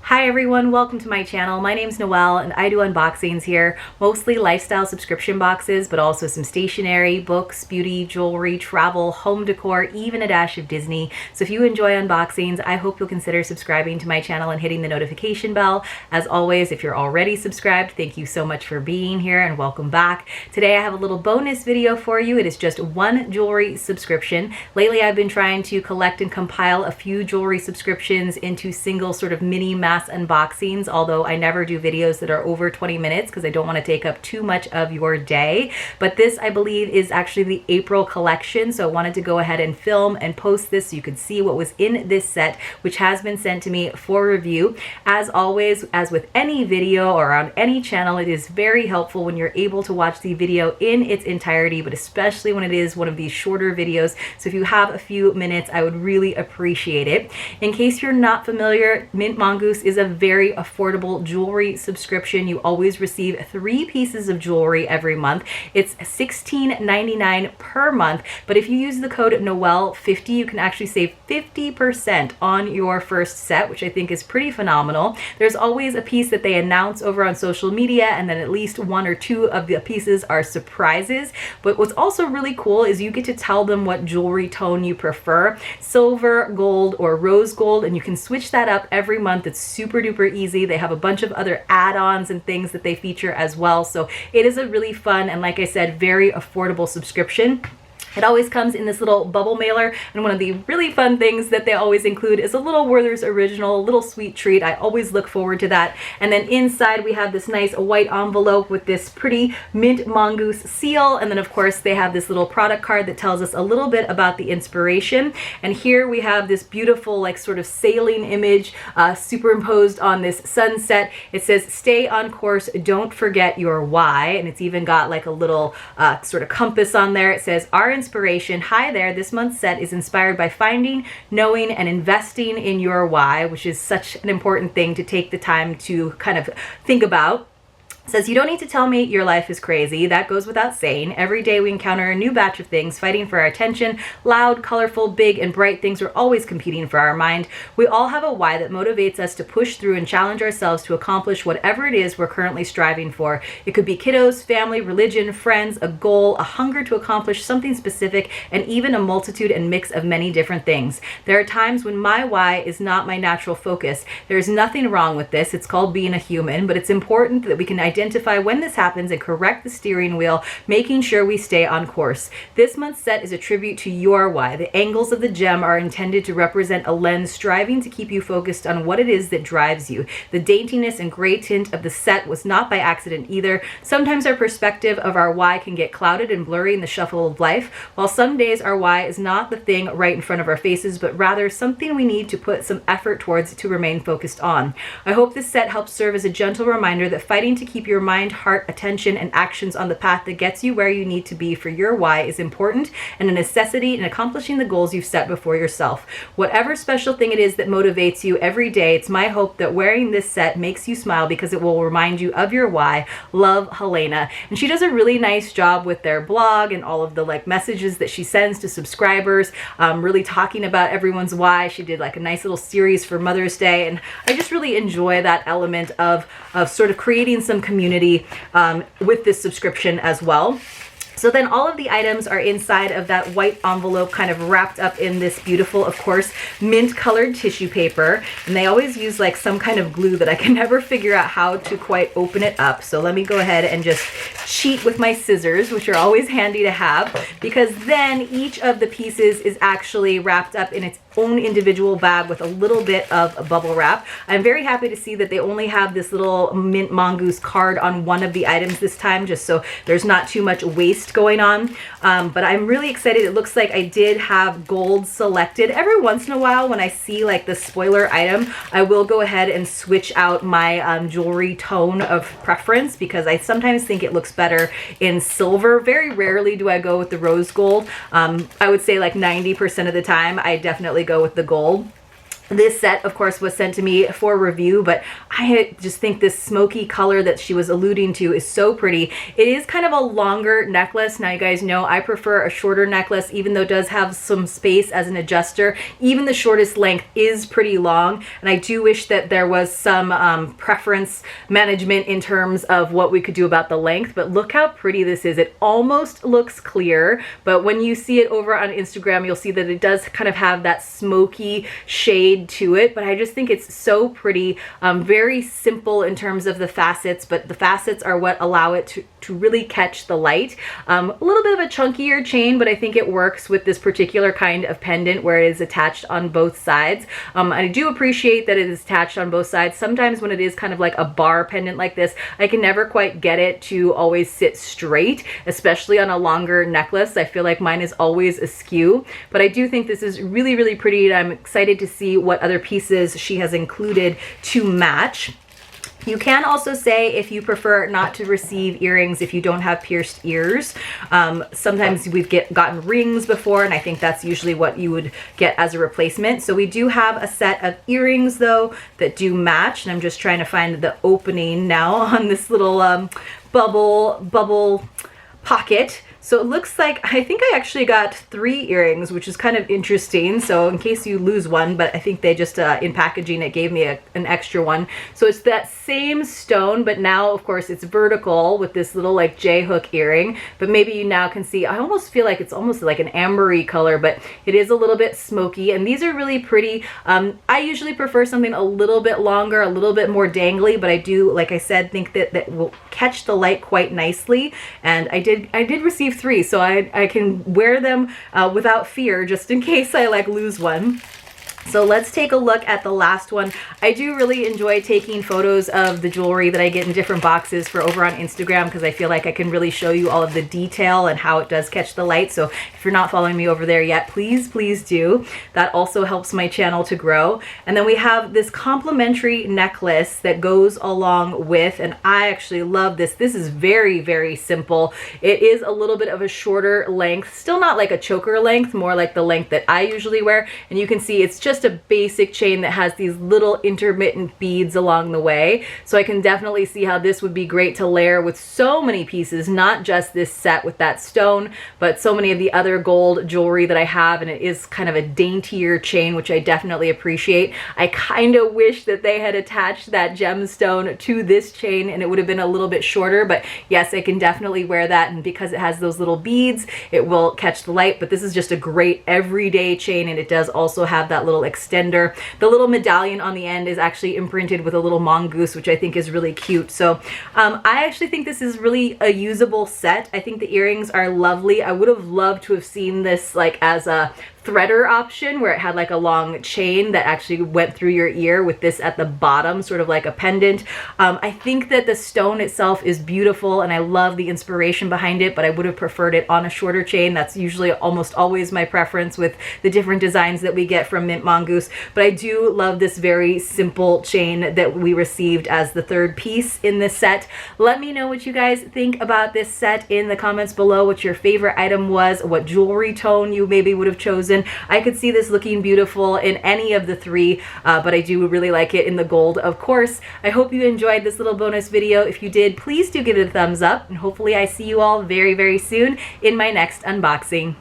Hi everyone, welcome to my channel. My name's Noelle and I do unboxings here, mostly lifestyle subscription boxes, but also some stationery, books, beauty, jewelry, travel, home decor, even a dash of Disney. So if you enjoy unboxings, I hope you'll consider subscribing to my channel and hitting the notification bell. As always, if you're already subscribed, thank you so much for being here and welcome back. Today I have a little bonus video for you. It is just one jewelry subscription. Lately I've been trying to collect and compile a few jewelry subscriptions into single sort of mini mass unboxings, although I never do videos that are over 20 minutes because I don't want to take up too much of your day. But this, I believe, is actually the April collection, so I wanted to go ahead and film and post this so you could see what was in this set, which has been sent to me for review. As always, as with any video or on any channel, it is very helpful when you're able to watch the video in its entirety, but especially when it is one of these shorter videos. So if you have a few minutes, I would really appreciate it. In case you're not familiar, Mint Mongoose is a very affordable jewelry subscription. You always receive 3 pieces of jewelry every month. It's $16.99 per month, but if you use the code Noelle50, you can actually save 50% on your first set, which I think is pretty phenomenal. There's always a piece that they announce over on social media, and then at least 1 or 2 of the pieces are surprises. But what's also really cool is you get to tell them what jewelry tone you prefer, silver, gold, or rose gold, and you can switch that up every month. It's super duper easy. They have a bunch of other add-ons and things that they feature as well. So it is a really fun and, like I said, very affordable subscription. It always comes in this little bubble mailer, and one of the really fun things that they always include is a little Werther's Original, little sweet treat. I always look forward to that. And then inside we have this nice white envelope with this pretty Mint Mongoose seal, and then of course they have this little product card that tells us a little bit about the inspiration. And here we have this beautiful like sort of sailing image superimposed on this sunset. It says, "Stay on course, don't forget your why," and it's even got like a little sort of compass on there. It says, "Our inspiration, hi there, this month's set is inspired by finding, knowing, and investing in your why," which is such an important thing to take the time to kind of think about. Says, "You don't need to tell me your life is crazy. That goes without saying. Every day we encounter a new batch of things fighting for our attention. Loud, colorful, big, and bright things are always competing for our mind. We all have a why that motivates us to push through and challenge ourselves to accomplish whatever it is we're currently striving for. It could be kiddos, family, religion, friends, a goal, a hunger to accomplish something specific, and even a multitude and mix of many different things. There are times when my why is not my natural focus. There's nothing wrong with this. It's called being a human, but it's important that we can identify when this happens and correct the steering wheel, making sure we stay on course. This month's set is a tribute to your why. The angles of the gem are intended to represent a lens striving to keep you focused on what it is that drives you. The daintiness and gray tint of the set was not by accident either. Sometimes our perspective of our why can get clouded and blurry in the shuffle of life, while some days our why is not the thing right in front of our faces, but rather something we need to put some effort towards to remain focused on. I hope this set helps serve as a gentle reminder that fighting to keep your mind, heart, attention, and actions on the path that gets you where you need to be for your why is important and a necessity in accomplishing the goals you've set before yourself. Whatever special thing it is that motivates you every day, it's my hope that wearing this set makes you smile because it will remind you of your why. Love, Helena." And she does a really nice job with their blog and all of the like messages that she sends to subscribers, really talking about everyone's why. She did like a nice little series for Mother's Day, and I just really enjoy that element of sort of creating some community with this subscription as well. So then all of the items are inside of that white envelope, kind of wrapped up in this beautiful, of course, mint colored tissue paper. And they always use like some kind of glue that I can never figure out how to quite open it up. So let me go ahead and just cheat with my scissors, which are always handy to have, because then each of the pieces is actually wrapped up in its own individual bag with a little bit of bubble wrap. I'm very happy to see that they only have this little Mint Mongoose card on one of the items this time, just so there's not too much waste going on. But I'm really excited. It looks like I did have gold selected. Every once in a while when I see like the spoiler item, I will go ahead and switch out my jewelry tone of preference because I sometimes think it looks better in silver. Very rarely do I go with the rose gold. I would say like 90% of the time I definitely go with the gold. This set, of course, was sent to me for review, but I just think this smoky color that she was alluding to is so pretty. It is kind of a longer necklace. Now, you guys know I prefer a shorter necklace, even though it does have some space as an adjuster. Even the shortest length is pretty long, and I do wish that there was some preference management in terms of what we could do about the length, but look how pretty this is. It almost looks clear, but when you see it over on Instagram, you'll see that it does kind of have that smoky shade to it, but I just think it's so pretty. Very simple in terms of the facets, but the facets are what allow it to really catch the light. A little bit of a chunkier chain, but I think it works with this particular kind of pendant where it is attached on both sides. I do appreciate that it is attached on both sides. Sometimes when it is kind of like a bar pendant like this, I can never quite get it to always sit straight, especially on a longer necklace. I feel like mine is always askew, but I do think this is really, really pretty, and I'm excited to see what other pieces she has included to match. You can also say if you prefer not to receive earrings if you don't have pierced ears. Sometimes we've gotten rings before, and I think that's usually what you would get as a replacement. So we do have a set of earrings though that do match, and I'm just trying to find the opening now on this little bubble pocket. So it looks like, I think I actually got 3 earrings, which is kind of interesting. So in case you lose one, but I think they just, in packaging, it gave me an extra one. So it's that same stone, but now of course it's vertical with this little like J-hook earring. But maybe you now can see, I almost feel like it's almost like an ambery color, but it is a little bit smoky, and these are really pretty. I usually prefer something a little bit longer, a little bit more dangly, but I do, like I said, think that will catch the light quite nicely. And I did receive 3, so I can wear them without fear, just in case I like lose one. So let's take a look at the last one. I do really enjoy taking photos of the jewelry that I get in different boxes for over on Instagram, because I feel like I can really show you all of the detail and how it does catch the light. So if you're not following me over there yet, please do. That also helps my channel to grow. And then we have this complimentary necklace that goes along with, and I actually love this. This is very, very simple. It is a little bit of a shorter length, still not like a choker length, more like the length that I usually wear. And you can see it's just a basic chain that has these little intermittent beads along the way. So I can definitely see how this would be great to layer with so many pieces, not just this set with that stone, but so many of the other gold jewelry that I have. And it is kind of a daintier chain, which I definitely appreciate. I kind of wish that they had attached that gemstone to this chain and it would have been a little bit shorter, but yes, I can definitely wear that. And because it has those little beads, it will catch the light. But this is just a great everyday chain, and it does also have that little extender. The little medallion on the end is actually imprinted with a little mongoose, which I think is really cute. So I actually think this is really a usable set. I think the earrings are lovely. I would have loved to have seen this like as a threader option where it had like a long chain that actually went through your ear with this at the bottom, sort of like a pendant. I think that the stone itself is beautiful and I love the inspiration behind it, but I would have preferred it on a shorter chain. That's usually almost always my preference with the different designs that we get from Mint Mongoose. But I do love this very simple chain that we received as the 3rd piece in this set. Let me know what you guys think about this set in the comments below, what your favorite item was, what jewelry tone you maybe would have chosen. I could see this looking beautiful in any of the 3, but I do really like it in the gold, of course. I hope you enjoyed this little bonus video. If you did, please do give it a thumbs up, and hopefully I see you all very, very soon in my next unboxing.